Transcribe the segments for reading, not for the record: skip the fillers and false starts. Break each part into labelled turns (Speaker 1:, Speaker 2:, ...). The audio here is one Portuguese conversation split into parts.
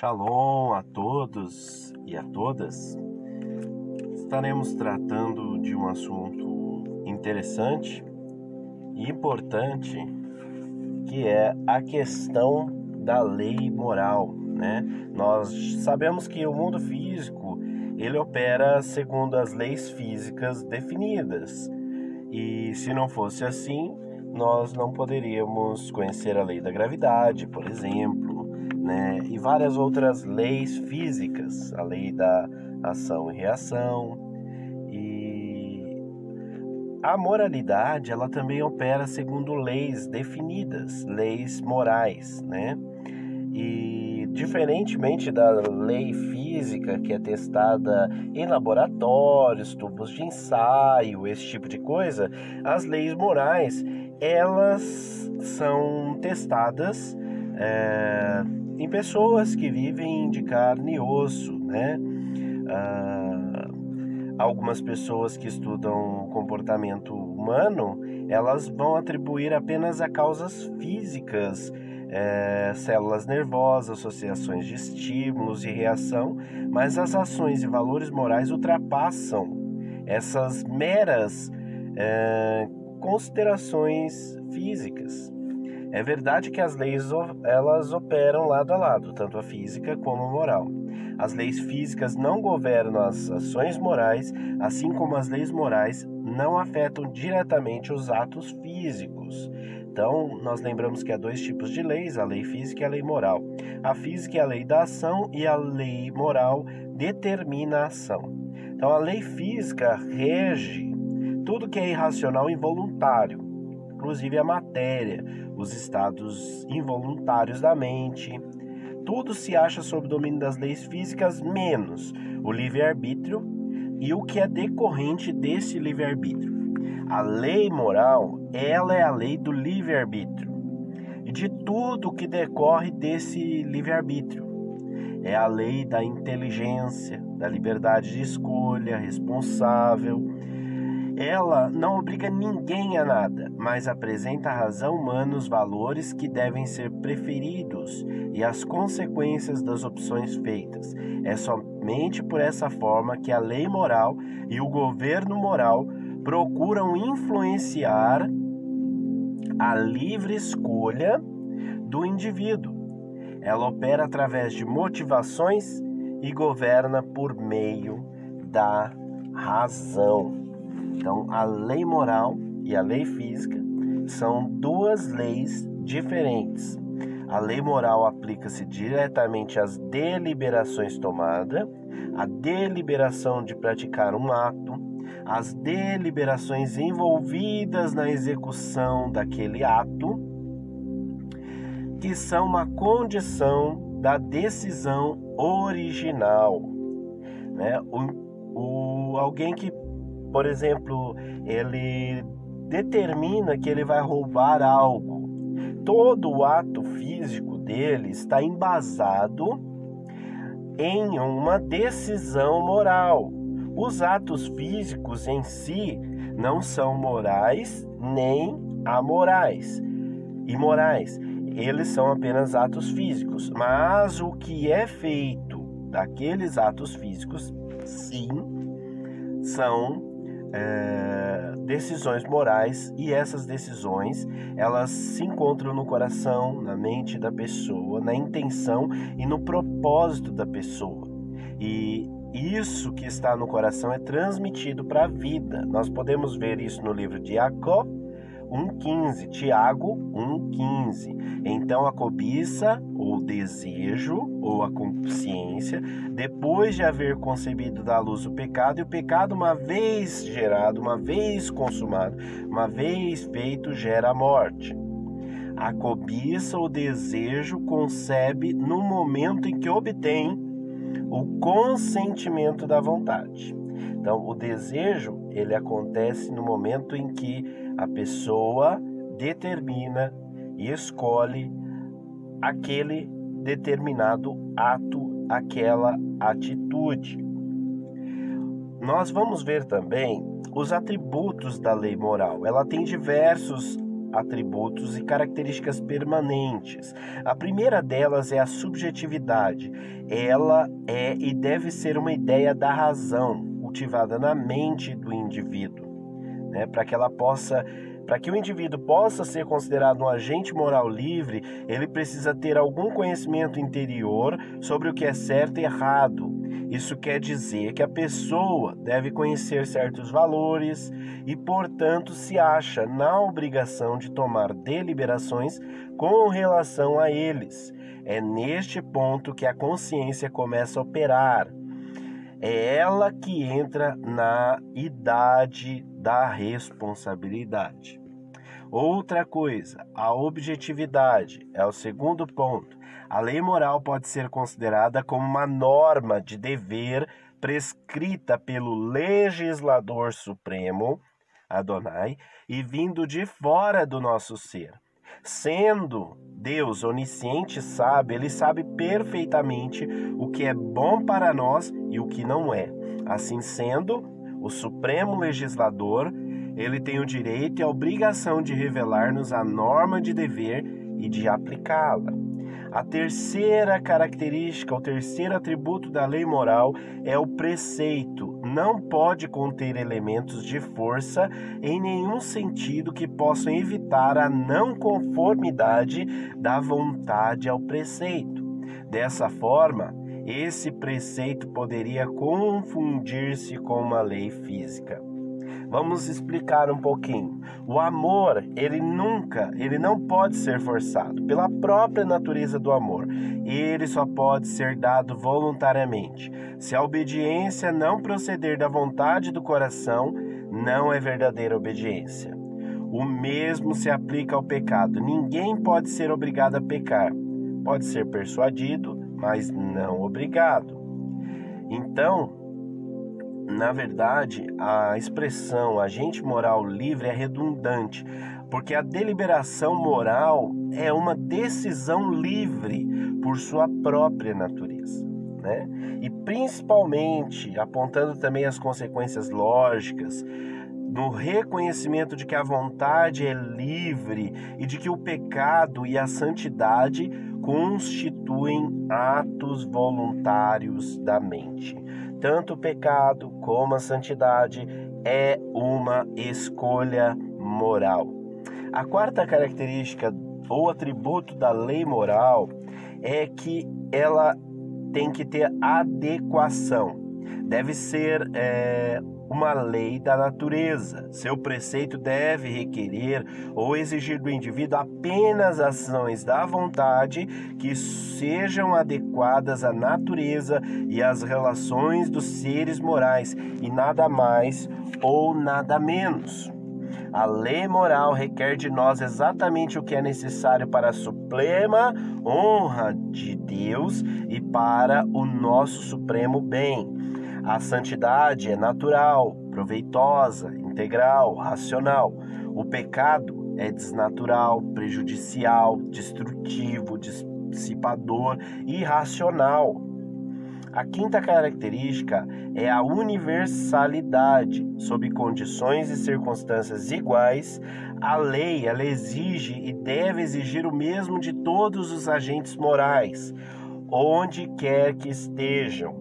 Speaker 1: Shalom a todos e a todas. Estaremos tratando de um assunto interessante e importante, que é a questão da lei moral, né? Nós sabemos que o mundo físico, ele opera segundo as leis físicas definidas. E se não fosse assim, nós não poderíamos conhecer a lei da gravidade, por exemplo, né? E várias outras leis físicas, a lei da ação e reação. E a moralidade, ela também opera segundo leis definidas, leis morais, né? E diferentemente da lei física, que é testada em laboratórios, tubos de ensaio, esse tipo de coisa, as leis morais, elas são testadas em pessoas que vivem de carne e osso, né? Algumas pessoas que estudam o comportamento humano, elas vão atribuir apenas a causas físicas, células nervosas, associações de estímulos e reação, mas as ações e valores morais ultrapassam essas meras considerações físicas. É verdade que as leis elas operam lado a lado, tanto a física como a moral. As leis físicas não governam as ações morais, assim como as leis morais não afetam diretamente os atos físicos. Então, nós lembramos que há dois tipos de leis, a lei física e a lei moral. A física é a lei da ação e a lei moral determina a ação. Então, a lei física rege tudo que é irracional e involuntário, inclusive a matéria, os estados involuntários da mente. Tudo se acha sob domínio das leis físicas, menos o livre-arbítrio e o que é decorrente desse livre-arbítrio. A lei moral, ela é a lei do livre-arbítrio e de tudo que decorre desse livre-arbítrio. É a lei da inteligência, da liberdade de escolha, responsável. Ela não obriga ninguém a nada, mas apresenta a razão humana os valores que devem ser preferidos e as consequências das opções feitas. É somente por essa forma que a lei moral e o governo moral procuram influenciar a livre escolha do indivíduo. Ela opera através de motivações e governa por meio da razão. Então, a lei moral e a lei física são duas leis diferentes. A lei moral aplica-se diretamente às deliberações tomadas, à deliberação de praticar um ato, às deliberações envolvidas na execução daquele ato, que são uma condição da decisão original, né? Alguém que, por exemplo, ele determina que ele vai roubar algo. Todo o ato físico dele está embasado em uma decisão moral. Os atos físicos em si não são morais nem amorais. Imorais. Eles são apenas atos físicos. Mas o que é feito daqueles atos físicos, sim, são decisões morais, e essas decisões elas se encontram no coração, na mente da pessoa, na intenção e no propósito da pessoa, e isso que está no coração é transmitido para a vida. Nós podemos ver isso no livro de Jacó 1,15, Tiago 1,15. Então a cobiça, ou o desejo, ou a consciência, depois de haver concebido da luz o pecado, e o pecado, uma vez gerado, uma vez consumado, uma vez feito, gera a morte. A cobiça, o desejo, concebe no momento em que obtém o consentimento da vontade. Então, o desejo, ele acontece no momento em que a pessoa determina e escolhe aquele determinado ato, aquela atitude. Nós vamos ver também os atributos da lei moral. Ela tem diversos atributos e características permanentes. A primeira delas é a subjetividade. Ela é e deve ser uma ideia da razão, cultivada na mente do indivíduo, né? Para que o indivíduo possa ser considerado um agente moral livre, ele precisa ter algum conhecimento interior sobre o que é certo e errado. Isso quer dizer que a pessoa deve conhecer certos valores e, portanto, se acha na obrigação de tomar deliberações com relação a eles. É neste ponto que a consciência começa a operar. É ela que entra na idade da responsabilidade. Outra coisa, a objetividade é o segundo ponto. A lei moral pode ser considerada como uma norma de dever prescrita pelo legislador supremo, Adonai, e vindo de fora do nosso ser. Sendo Deus onisciente e sábio, ele sabe perfeitamente o que é bom para nós e o que não é. Assim sendo, o supremo legislador, ele tem o direito e a obrigação de revelar-nos a norma de dever e de aplicá-la. A terceira característica, o terceiro atributo da lei moral é o preceito. Não pode conter elementos de força em nenhum sentido que possam evitar a não conformidade da vontade ao preceito. Dessa forma, esse preceito poderia confundir-se com uma lei física. Vamos explicar um pouquinho. O amor, ele não pode ser forçado pela própria natureza do amor. Ele só pode ser dado voluntariamente. Se a obediência não proceder da vontade do coração, não é verdadeira obediência. O mesmo se aplica ao pecado. Ninguém pode ser obrigado a pecar. Pode ser persuadido, mas não obrigado. Então, na verdade, a expressão agente moral livre é redundante, porque a deliberação moral é uma decisão livre por sua própria natureza, né? E principalmente apontando também as consequências lógicas, no reconhecimento de que a vontade é livre e de que o pecado e a santidade constituem atos voluntários da mente. Tanto o pecado como a santidade é uma escolha moral. A quarta característica ou atributo da lei moral é que ela tem que ter adequação. Deve ser uma lei da natureza. Seu preceito deve requerer ou exigir do indivíduo apenas ações da vontade que sejam adequadas à natureza e às relações dos seres morais, e nada mais ou nada menos. A lei moral requer de nós exatamente o que é necessário para a suprema honra de Deus e para o nosso supremo bem. A santidade é natural, proveitosa, integral, racional. O pecado é desnatural, prejudicial, destrutivo, dissipador e irracional. A quinta característica é a universalidade. Sob condições e circunstâncias iguais, a lei ela exige e deve exigir o mesmo de todos os agentes morais, onde quer que estejam.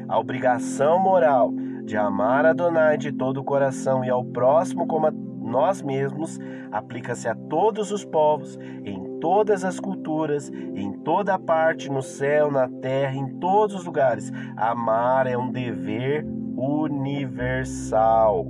Speaker 1: A obrigação moral de amar Adonai de todo o coração e ao próximo como a nós mesmos aplica-se a todos os povos, em todas as culturas, em toda parte, no céu, na terra, em todos os lugares. Amar é um dever universal.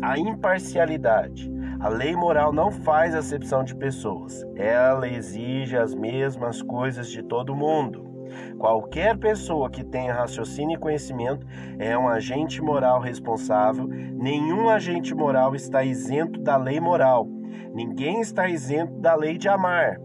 Speaker 1: A imparcialidade. A lei moral não faz acepção de pessoas. Ela exige as mesmas coisas de todo mundo. Qualquer pessoa que tenha raciocínio e conhecimento é um agente moral responsável. Nenhum agente moral está isento da lei moral. Ninguém está isento da lei de amar,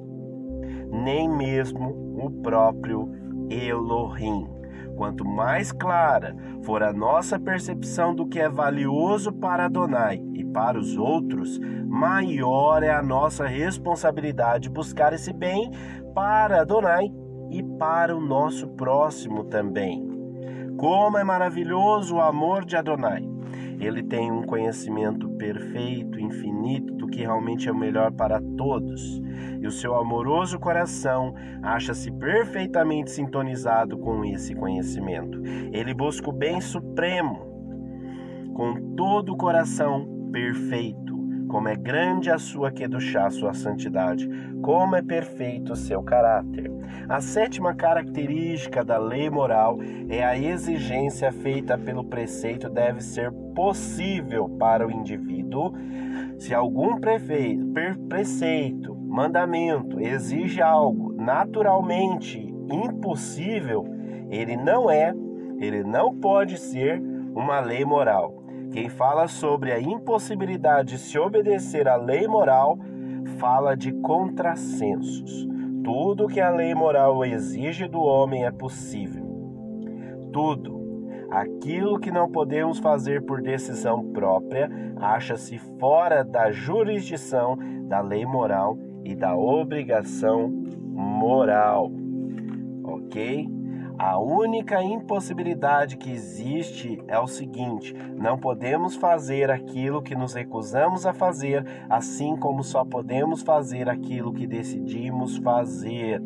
Speaker 1: nem mesmo o próprio Elohim. Quanto mais clara for a nossa percepção do que é valioso para Adonai e para os outros, maior é a nossa responsabilidade buscar esse bem para Adonai e para o nosso próximo também. Como é maravilhoso o amor de Adonai! Ele tem um conhecimento perfeito, infinito, do que realmente é o melhor para todos. E o seu amoroso coração acha-se perfeitamente sintonizado com esse conhecimento. Ele busca o bem supremo com todo o coração perfeito. Como é grande a sua Kedushá, sua santidade, como é perfeito o seu caráter. A sétima característica da lei moral é a exigência feita pelo preceito deve ser possível para o indivíduo. Se algum preceito, mandamento exige algo naturalmente impossível, ele não pode ser uma lei moral. Quem fala sobre a impossibilidade de se obedecer à lei moral, fala de contrassensos. Tudo que a lei moral exige do homem é possível. Tudo. Aquilo que não podemos fazer por decisão própria, acha-se fora da jurisdição da lei moral e da obrigação moral. Ok? A única impossibilidade que existe é o seguinte: não podemos fazer aquilo que nos recusamos a fazer, assim como só podemos fazer aquilo que decidimos fazer.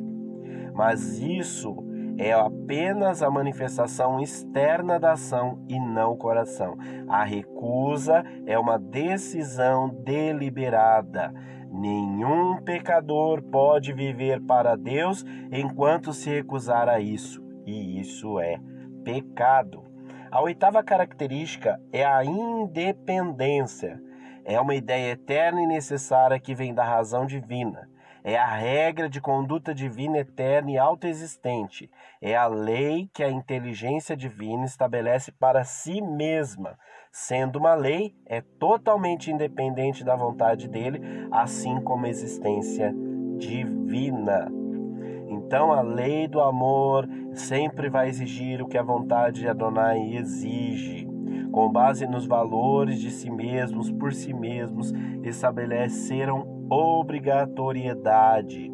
Speaker 1: Mas isso é apenas a manifestação externa da ação e não o coração. A recusa é uma decisão deliberada. Nenhum pecador pode viver para Deus enquanto se recusar a isso. E isso é pecado. A oitava característica é a independência. É uma ideia eterna e necessária que vem da razão divina. É a regra de conduta divina eterna e autoexistente. É a lei que a inteligência divina estabelece para si mesma. Sendo uma lei, é totalmente independente da vontade dele, assim como a existência divina. Então, a lei do amor sempre vai exigir o que a vontade de Adonai exige. Com base nos valores de si mesmos, por si mesmos, estabeleceram obrigatoriedade.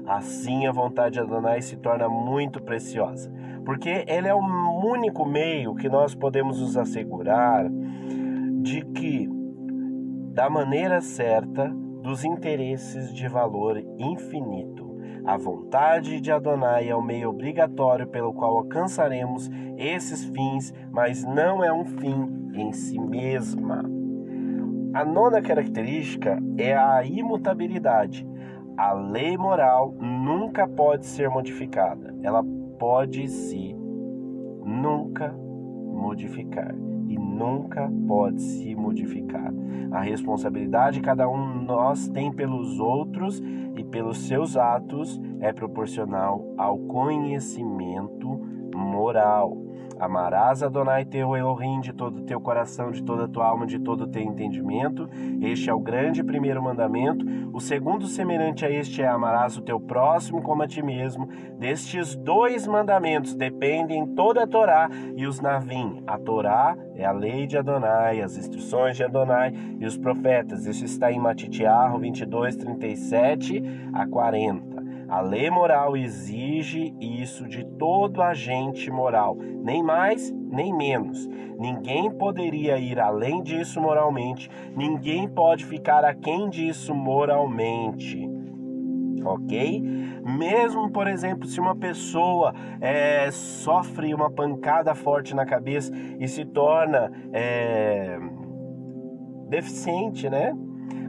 Speaker 1: Assim, a vontade de Adonai se torna muito preciosa, porque ele é o único meio que nós podemos nos assegurar de que, da maneira certa, dos interesses de valor infinito. A vontade de Adonai é o meio obrigatório pelo qual alcançaremos esses fins, mas não é um fim em si mesma. A nona característica é a imutabilidade. A lei moral nunca pode ser modificada. Ela pode se nunca modificar e nunca pode se modificar. A responsabilidade que cada um de nós tem pelos outros e pelos seus atos é proporcional ao conhecimento moral. Amarás Adonai teu Elohim de todo o teu coração, de toda a tua alma, de todo o teu entendimento. Este é o grande primeiro mandamento. O segundo, semelhante a este, é amarás o teu próximo como a ti mesmo. Destes dois mandamentos dependem toda a Torá e os Navim. A Torá é a lei de Adonai, as instruções de Adonai e os profetas. Isso está em Matitiahu 22, 37 a 40. A lei moral exige isso de todo agente moral, nem mais, nem menos. Ninguém poderia ir além disso moralmente, ninguém pode ficar aquém disso moralmente. Ok? Mesmo, por exemplo, se uma pessoa sofre uma pancada forte na cabeça e se torna deficiente, né?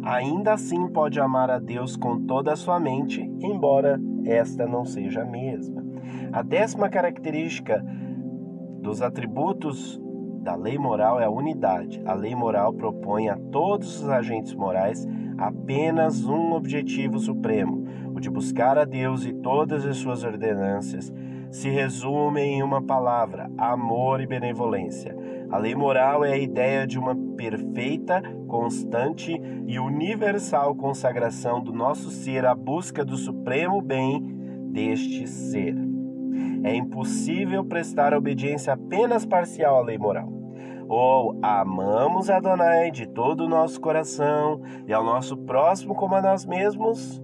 Speaker 1: Ainda assim pode amar a Deus com toda a sua mente, embora esta não seja a mesma. A 10ª característica dos atributos da lei moral é a unidade. A lei moral propõe a todos os agentes morais apenas um objetivo supremo, o de buscar a Deus, e todas as suas ordenanças se resumem em uma palavra: amor e benevolência. A lei moral é a ideia de uma perfeita, constante e universal consagração do nosso ser à busca do supremo bem deste ser. É impossível prestar obediência apenas parcial à lei moral. Ou amamos Adonai de todo o nosso coração e ao nosso próximo como a nós mesmos,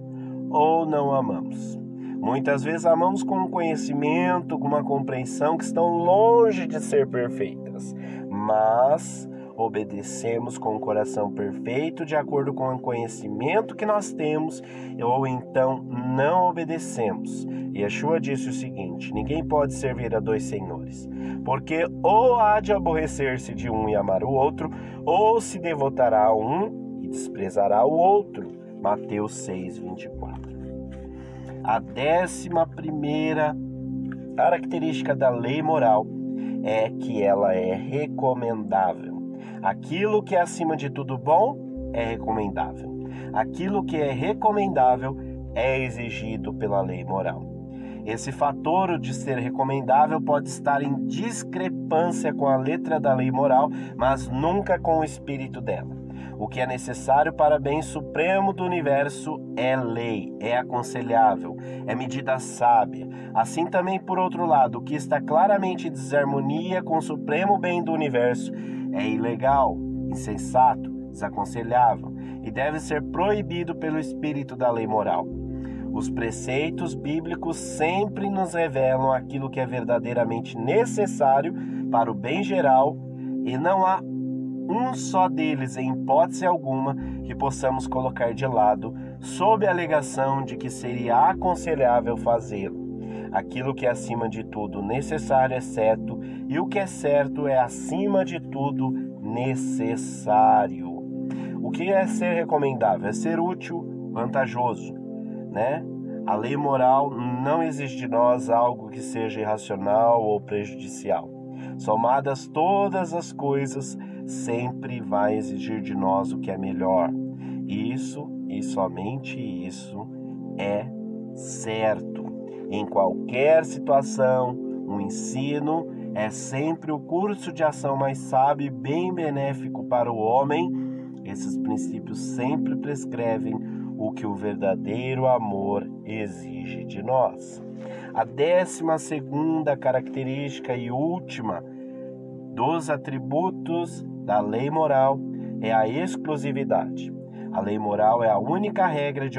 Speaker 1: ou não amamos. Muitas vezes amamos com um conhecimento, com uma compreensão que estão longe de ser perfeitas, mas obedecemos com o coração perfeito, de acordo com o conhecimento que nós temos, ou então não obedecemos. Yeshua disse o seguinte: ninguém pode servir a dois senhores, porque ou há de aborrecer-se de um e amar o outro, ou se devotará a um e desprezará o outro. Mateus 6:24. A 11ª característica da lei moral é que ela é recomendável. Aquilo que é acima de tudo bom é recomendável. Aquilo que é recomendável é exigido pela lei moral. Esse fator de ser recomendável pode estar em discrepância com a letra da lei moral, mas nunca com o espírito dela. O que é necessário para o bem supremo do universo é lei, é aconselhável, é medida sábia. Assim também, por outro lado, o que está claramente em desarmonia com o supremo bem do universo é ilegal, insensato, desaconselhável e deve ser proibido pelo espírito da lei moral. Os preceitos bíblicos sempre nos revelam aquilo que é verdadeiramente necessário para o bem geral e não há um só deles, em hipótese alguma, que possamos colocar de lado, sob a alegação de que seria aconselhável fazê-lo. Aquilo que é acima de tudo necessário é certo, e o que é certo é acima de tudo necessário. O que é ser recomendável? É ser útil, vantajoso, né? A lei moral não exige de nós algo que seja irracional ou prejudicial. Somadas todas as coisas, sempre vai exigir de nós o que é melhor. Isso e somente isso é certo. Em qualquer situação, o ensino é sempre o curso de ação mais sábio e bem benéfico para o homem. Esses princípios sempre prescrevem o que o verdadeiro amor exige de nós. A 12ª característica e última dos atributos da lei moral é a exclusividade. A lei moral é a única regra de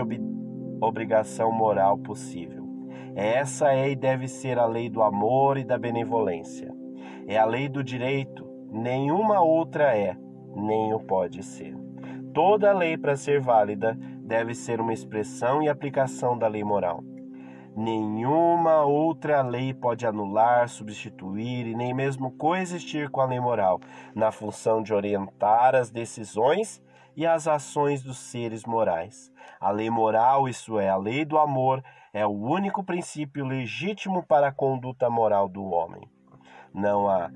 Speaker 1: obrigação moral possível. Essa é e deve ser a lei do amor e da benevolência. É a lei do direito, nenhuma outra é, nem o pode ser. Toda lei, para ser válida, deve ser uma expressão e aplicação da lei moral. Nenhuma outra lei pode anular, substituir e nem mesmo coexistir com a lei moral, na função de orientar as decisões e as ações dos seres morais. A lei moral, isso é, a lei do amor, é o único princípio legítimo para a conduta moral do homem. Não há.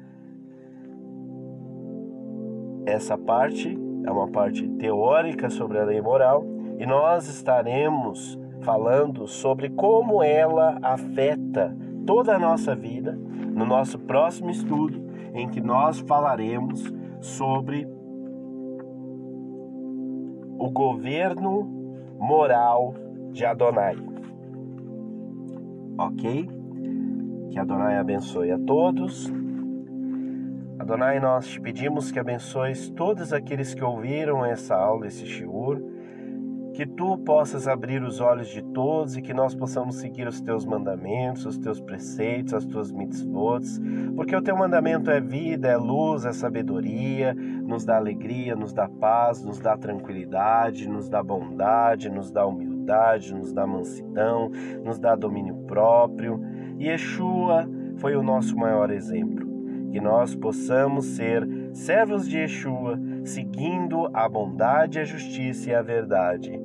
Speaker 1: Essa parte é uma parte teórica sobre a lei moral e nós estaremos falando sobre como ela afeta toda a nossa vida no nosso próximo estudo, em que nós falaremos sobre o governo moral de Adonai. Ok? Que Adonai abençoe a todos. Adonai, nós te pedimos que abençoes todos aqueles que ouviram essa aula, esse shiur, que tu possas abrir os olhos de todos e que nós possamos seguir os teus mandamentos, os teus preceitos, as tuas mitzvot, porque o teu mandamento é vida, é luz, é sabedoria, nos dá alegria, nos dá paz, nos dá tranquilidade, nos dá bondade, nos dá humildade, nos dá mansidão, nos dá domínio próprio. E Yeshua foi o nosso maior exemplo. Que nós possamos ser servos de Yeshua, seguindo a bondade, a justiça e a verdade.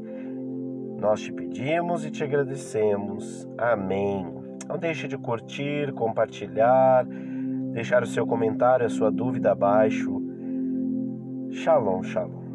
Speaker 1: Nós te pedimos e te agradecemos. Amém. Não deixe de curtir, compartilhar, deixar o seu comentário, a sua dúvida abaixo. Shalom, shalom.